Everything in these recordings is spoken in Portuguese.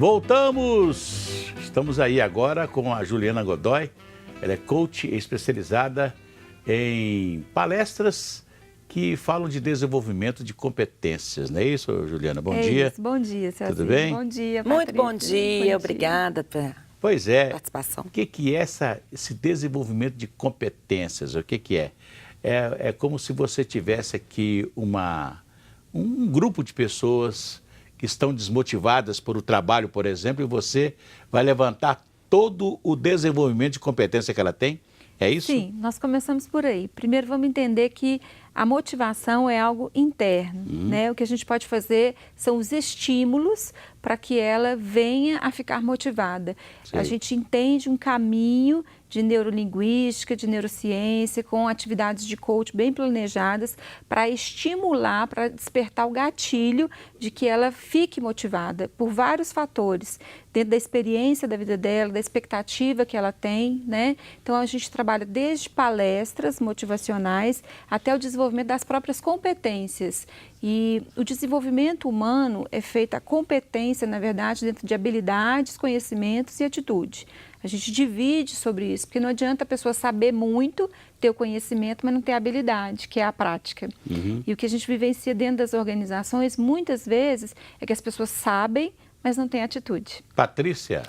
Voltamos! Estamos aí agora com a Juliana Godoy. Ela é coach especializada em palestras que falam de desenvolvimento de competências, não é isso, Juliana? Bom dia. Isso. Bom dia, Celso. Tudo bem? Bom dia, Muito Patrícia. bom dia, obrigada pela participação. O que é esse desenvolvimento de competências? O que é? É como se você tivesse aqui um grupo de pessoas que estão desmotivadas por o trabalho, por exemplo, e você vai levantar todo o desenvolvimento de competência que ela tem? É isso? Sim, nós começamos por aí. Primeiro vamos entender que a motivação é algo interno, né? O que a gente pode fazer são os estímulos para que ela venha a ficar motivada. Sim. A gente entende um caminho de neurolinguística, de neurociência, com atividades de coach bem planejadas para estimular, para despertar o gatilho de que ela fique motivada por vários fatores, dentro da experiência da vida dela, da expectativa que ela tem, né? Então a gente trabalha desde palestras motivacionais até o desenvolvimento das próprias competências. E o desenvolvimento humano é feito, a competência, na verdade, dentro de habilidades, conhecimentos e atitude. A gente divide sobre isso, porque não adianta a pessoa saber muito, ter o conhecimento, mas não ter a habilidade, que é a prática. E o que a gente vivencia dentro das organizações, muitas vezes, é que as pessoas sabem, mas não tem atitude. Patrícia?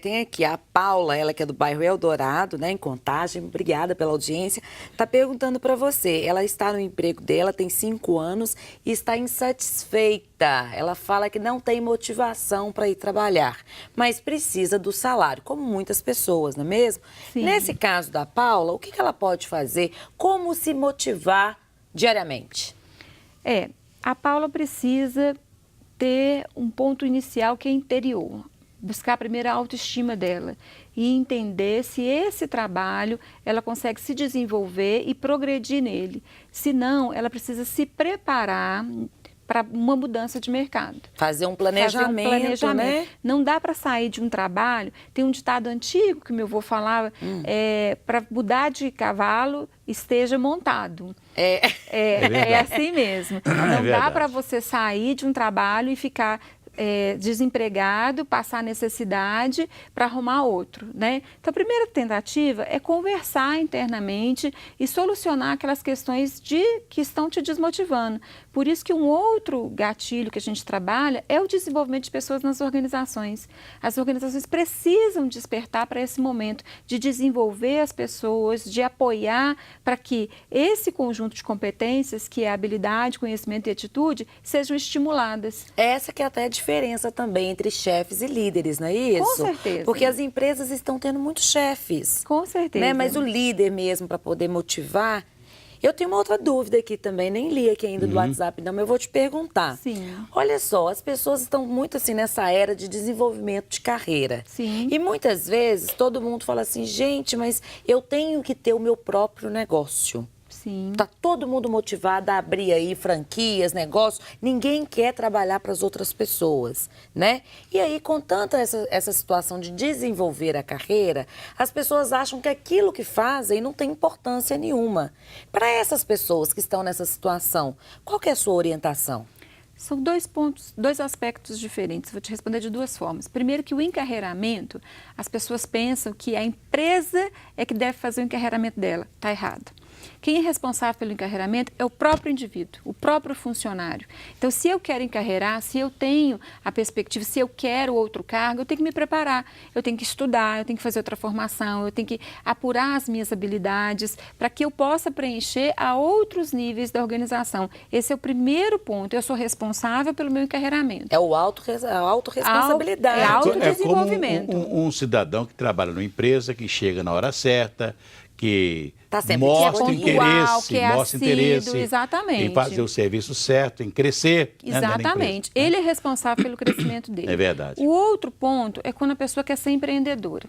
Tem aqui a Paula, ela que é do bairro Eldorado, né, em Contagem. Obrigada pela audiência. Está perguntando para você, ela está no emprego dela, tem 5 anos e está insatisfeita. Ela fala que não tem motivação para ir trabalhar, mas precisa do salário, como muitas pessoas, não é mesmo? Sim. Nesse caso da Paula, o que ela pode fazer? Como se motivar diariamente? A Paula precisa ter um ponto inicial que é interior, buscar primeiro a autoestima dela e entender se esse trabalho ela consegue se desenvolver e progredir nele. Se não, ela precisa se preparar para uma mudança de mercado. Fazer um planejamento, né? Não dá para sair de um trabalho. Tem um ditado antigo que meu avô falava, para mudar de cavalo, esteja montado. É assim mesmo. Não dá para você sair de um trabalho e ficar desempregado, passar necessidade para arrumar outro, né? Então, a primeira tentativa é conversar internamente e solucionar aquelas questões que estão te desmotivando. Por isso que um outro gatilho que a gente trabalha é o desenvolvimento de pessoas nas organizações. As organizações precisam despertar para esse momento de desenvolver as pessoas, de apoiar para que esse conjunto de competências, que é habilidade, conhecimento e atitude, sejam estimuladas. Essa que é até a diferença também entre chefes e líderes, não é isso? Com certeza. Porque as empresas estão tendo muitos chefes. Com certeza. Né? Mas o líder mesmo, para poder motivar... Eu tenho uma outra dúvida aqui também, nem li aqui ainda do WhatsApp não, mas eu vou te perguntar. Sim. Olha só, as pessoas estão muito assim nessa era de desenvolvimento de carreira. Sim. E muitas vezes todo mundo fala assim, gente, mas eu tenho que ter o meu próprio negócio. Sim. Tá todo mundo motivado a abrir aí franquias, negócios. Ninguém quer trabalhar para as outras pessoas, né? E aí, com tanta essa situação de desenvolver a carreira, as pessoas acham que aquilo que fazem não tem importância nenhuma. Para essas pessoas que estão nessa situação, qual que é a sua orientação? São dois aspectos diferentes. Vou te responder de duas formas. Primeiro, que o encarreiramento, as pessoas pensam que a empresa é que deve fazer o encarreiramento dela. Está errado. Quem é responsável pelo encarreiramento é o próprio indivíduo, o próprio funcionário. Então, se eu quero encarreirar, se eu tenho a perspectiva, se eu quero outro cargo, eu tenho que me preparar, eu tenho que estudar, eu tenho que fazer outra formação, eu tenho que apurar as minhas habilidades para que eu possa preencher a outros níveis da organização. Esse é o primeiro ponto, eu sou responsável pelo meu encarreiramento. É a autorresponsabilidade. É autodesenvolvimento. É como um cidadão que trabalha numa empresa, que chega na hora certa, que tá mostra interesse exatamente, em fazer o serviço certo, em crescer. Exatamente. Ele é responsável pelo crescimento dele. É verdade. O outro ponto é quando a pessoa quer ser empreendedora.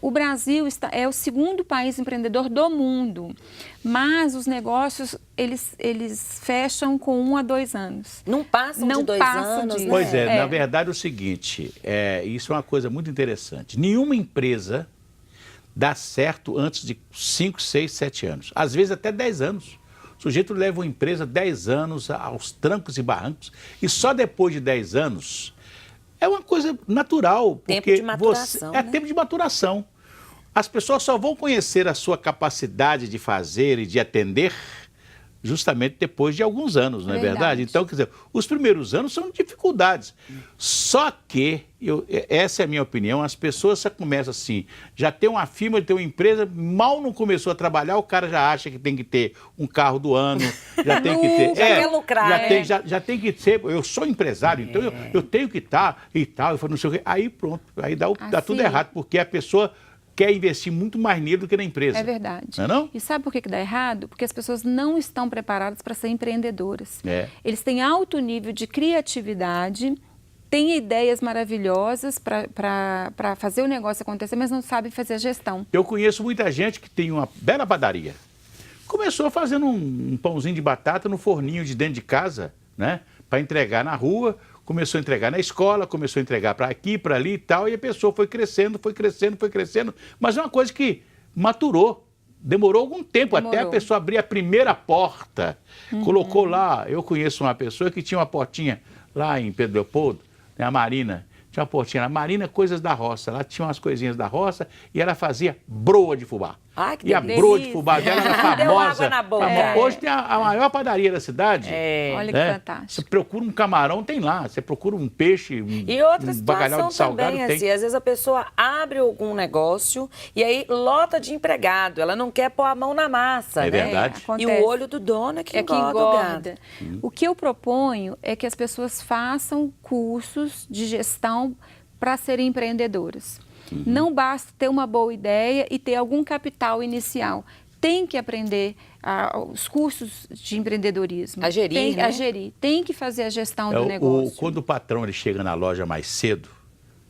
O Brasil é o segundo país empreendedor do mundo, mas os negócios, eles fecham com 1 a 2 anos. Não passam de 2 anos, disso. né? Pois na verdade é o seguinte, isso é uma coisa muito interessante. Nenhuma empresa dá certo antes de 5, 6, 7 anos. Às vezes até 10 anos. O sujeito leva uma empresa 10 anos aos trancos e barrancos e só depois de 10 anos É uma coisa natural. Tempo Porque de maturação, é né? tempo de maturação. As pessoas só vão conhecer a sua capacidade de fazer e de atender justamente depois de alguns anos, não é verdade? Verdade. Então, quer dizer, os primeiros anos são dificuldades. Só que, essa é a minha opinião, as pessoas já começam assim, já tem uma firma, tem uma empresa, mal não começou a trabalhar, o cara já acha que tem que ter um carro do ano, já tem que ter... Já quer lucrar, já né? tem, já tem que ser, eu sou empresário, então eu tenho que estar e tal, eu falo, não sei o quê. Aí pronto, aí dá tudo Assim. errado, porque a pessoa quer investir muito mais nele do que na empresa. É verdade. Não é não? E sabe por que dá errado? Porque as pessoas não estão preparadas para ser empreendedoras. É. Eles têm alto nível de criatividade, têm ideias maravilhosas para fazer o negócio acontecer, mas não sabem fazer a gestão. Eu conheço muita gente que tem uma bela padaria. Começou fazendo um pãozinho de batata no forninho de dentro de casa, né? Para entregar na rua, começou a entregar na escola, começou a entregar para aqui, para ali e tal, e a pessoa foi crescendo, mas é uma coisa que maturou. Demorou algum tempo até a pessoa abrir a primeira porta. Colocou lá, eu conheço uma pessoa que tinha uma portinha lá em Pedro Leopoldo, né, a Marina, tinha uma portinha lá, Marina Coisas da Roça, lá tinha umas coisinhas da roça e ela fazia broa de fubá. Ai, que E a delícia. broa de fubá dela era famosa. Deu água na boca. Hoje tem a maior padaria da cidade. Olha né? que fantástico. Você procura um camarão, tem lá. Você procura um peixe, E outra um bacalhau situação de salgado, também, tem. assim, às vezes a pessoa abre algum negócio e aí lota de empregado, ela não quer pôr a mão na massa, É né? verdade. E Acontece. o olho do dono é que É que engorda o gado. engorda. O que eu proponho é que as pessoas façam cursos de gestão para serem empreendedoras. Não basta ter uma boa ideia e ter algum capital inicial. Tem que aprender os cursos de empreendedorismo. A gerir, tem, né? A gerir. Tem que fazer a gestão do É, negócio. quando o patrão ele chega na loja mais cedo,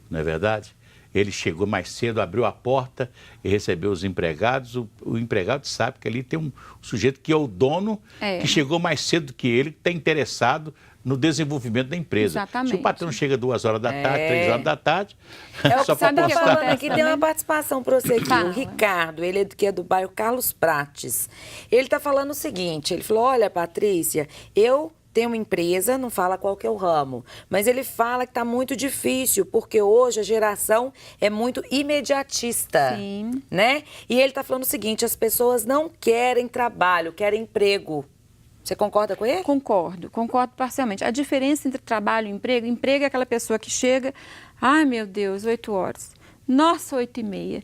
não é verdade? Ele chegou mais cedo, abriu a porta e recebeu os empregados. O empregado sabe que ali tem um sujeito que é o dono, que chegou mais cedo que ele, que está interessado no desenvolvimento da empresa. Exatamente. Se o patrão chega 2 horas da tarde, 3 horas da tarde, É o que só você para está falando postar. aqui, tem uma participação para você aqui. Fala. O Ricardo, ele é que é do bairro Carlos Prates. Ele está falando o seguinte, ele falou, olha, Patrícia, eu tenho uma empresa, não fala qual que é o ramo, mas ele fala que está muito difícil, porque hoje a geração é muito imediatista, Sim. né? E ele está falando o seguinte, as pessoas não querem trabalho, querem emprego. Você concorda com ele? Concordo parcialmente. A diferença entre trabalho e emprego é aquela pessoa que chega, ai meu Deus, 8 horas, nossa, 8h30,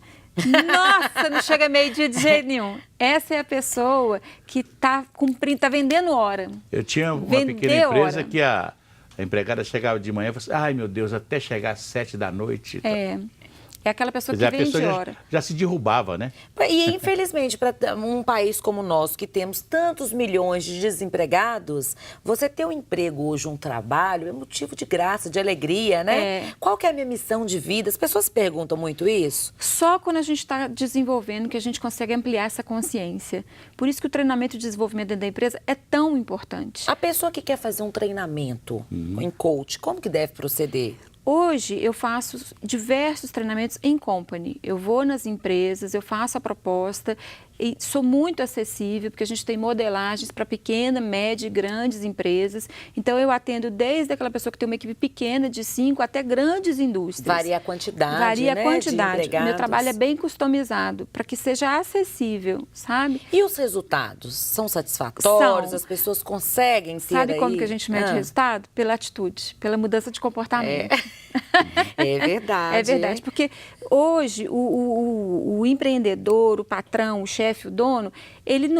nossa, não chega meio-dia de jeito nenhum. Essa é a pessoa que está cumprindo, está vendendo hora. Eu tinha uma Vender pequena empresa hora. que a empregada chegava de manhã e falava assim, ai meu Deus, até chegar às 7 da noite. É aquela pessoa Quer dizer, que a vende pessoa hora. já se derrubava, né? E, infelizmente, para um país como o nosso, que temos tantos milhões de desempregados, você ter um emprego hoje, um trabalho, é motivo de graça, de alegria, né? Qual que é a minha missão de vida? As pessoas perguntam muito isso. Só quando a gente está desenvolvendo que a gente consegue ampliar essa consciência. Por isso que o treinamento de desenvolvimento dentro da empresa é tão importante. A pessoa que quer fazer um treinamento em coach, como que deve proceder? Hoje eu faço diversos treinamentos em company. Eu vou nas empresas, eu faço a proposta e sou muito acessível, porque a gente tem modelagens para pequena, média e grandes empresas. Então eu atendo desde aquela pessoa que tem uma equipe pequena de 5 até grandes indústrias. Varia a quantidade, Varia né, a quantidade. de empregados. Meu trabalho é bem customizado para que seja acessível, sabe? E os resultados? São satisfatórios? São. As pessoas conseguem ter Sabe aí? como que a gente mede resultado? Pela atitude, pela mudança de comportamento. É verdade. É verdade, porque hoje o empreendedor, o patrão, o chefe, o dono,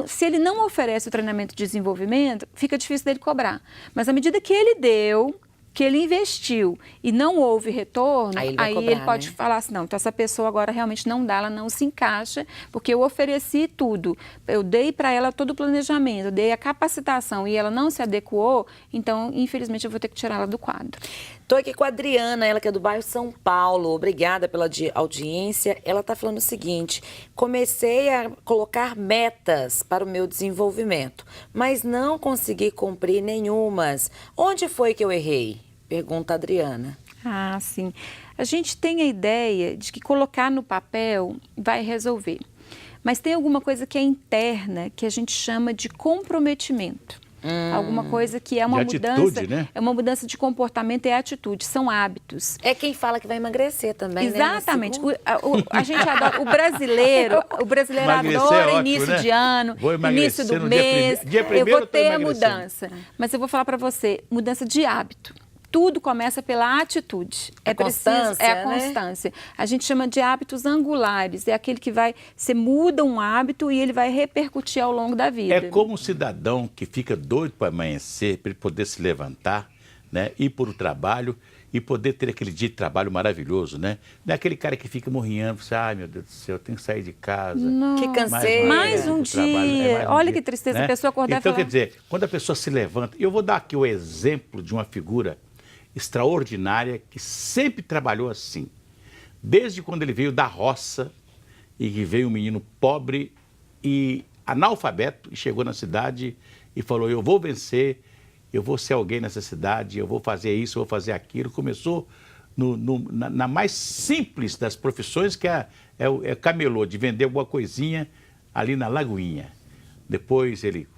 se ele não oferece o treinamento de desenvolvimento, fica difícil dele cobrar. Mas à medida que ele deu, que ele investiu e não houve retorno, Aí aí ele ele, vai cobrar, pode né? falar assim, não, então essa pessoa agora realmente não dá, ela não se encaixa, porque eu ofereci tudo, eu dei para ela todo o planejamento, eu dei a capacitação e ela não se adequou, então infelizmente eu vou ter que tirar ela do quadro. Estou aqui com a Adriana, ela que é do bairro São Paulo. Obrigada pela audiência. Ela está falando o seguinte, comecei a colocar metas para o meu desenvolvimento, mas não consegui cumprir nenhumas. Onde foi que eu errei? Pergunta a Adriana. Ah, sim. A gente tem a ideia de que colocar no papel vai resolver. Mas tem alguma coisa que é interna, que a gente chama de comprometimento. Alguma coisa que é uma De mudança, atitude, né? é uma mudança de comportamento e atitude, são hábitos. É quem fala que vai emagrecer também, Exatamente. né? A gente adora, o brasileiro Emagrecer adora é ótimo, início né? de ano, Vou emagrecer início do no dia mês. dia Eu primeiro vou eu tô ter a emagrecendo. mudança. Mas eu vou falar para você, mudança de hábito. Tudo começa pela atitude. É a constância, constância. A gente chama de hábitos angulares. É aquele que você muda um hábito e ele vai repercutir ao longo da vida. É como um cidadão que fica doido para amanhecer, para ele poder se levantar, né, ir para o trabalho e poder ter aquele dia de trabalho maravilhoso, né? Não é aquele cara que fica morrendo, você, ai meu Deus do céu, eu tenho que sair de casa. Que canseiro. Mais um dia. Olha que tristeza, né? a pessoa acordar então, e falar... quer dizer, quando a pessoa se levanta, eu vou dar aqui o exemplo de uma figura extraordinária que sempre trabalhou assim. Desde quando ele veio da roça e que veio um menino pobre e analfabeto e chegou na cidade e falou, eu vou vencer, eu vou ser alguém nessa cidade, eu vou fazer isso, eu vou fazer aquilo. Começou na mais simples das profissões, que é camelô, de vender alguma coisinha ali na Lagoinha. Depois ele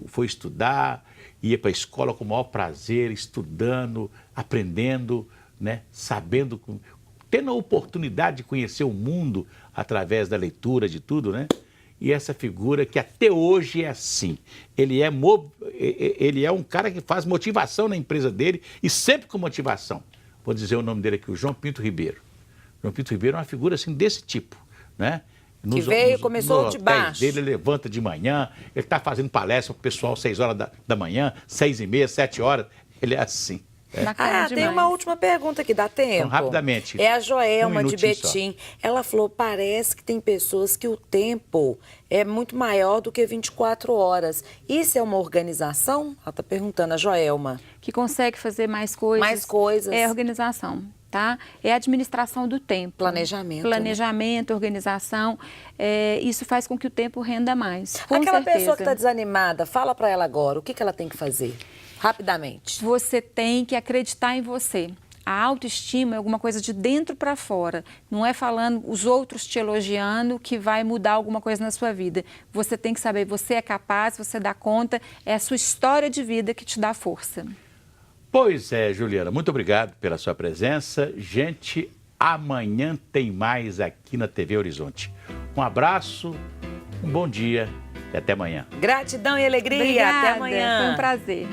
foi estudar, ia para a escola com o maior prazer, estudando, aprendendo, né? Sabendo, tendo a oportunidade de conhecer o mundo através da leitura, de tudo, né? E essa figura que até hoje é assim. Ele é um cara que faz motivação na empresa dele e sempre com motivação. Vou dizer o nome dele aqui, o João Pinto Ribeiro. João Pinto Ribeiro é uma figura assim desse tipo, né? Começou de baixo. Ele levanta de manhã, ele está fazendo palestra para o pessoal 6 horas da manhã, 6h30, 7 horas. Ele é assim. Tem uma última pergunta aqui, dá tempo? Então, rapidamente. É a Joelma de minutinho Betim. Ela falou, parece que tem pessoas que o tempo é muito maior do que 24 horas. Isso é uma organização? Ela está perguntando, a Joelma. Que consegue fazer mais coisas. Mais coisas. É organização, tá? É a administração do tempo. Planejamento. Planejamento, organização. Isso faz com que o tempo renda mais. Com Aquela certeza. pessoa que está desanimada, fala para ela agora, o que ela tem que fazer? Rapidamente. Você tem que acreditar em você. A autoestima é alguma coisa de dentro para fora. Não é falando os outros te elogiando que vai mudar alguma coisa na sua vida. Você tem que saber, você é capaz, você dá conta, é a sua história de vida que te dá força. Pois é, Juliana, muito obrigado pela sua presença. Gente, amanhã tem mais aqui na TV Horizonte. Um abraço, um bom dia e até amanhã. Gratidão e alegria. Obrigada, Até amanhã. Foi um prazer.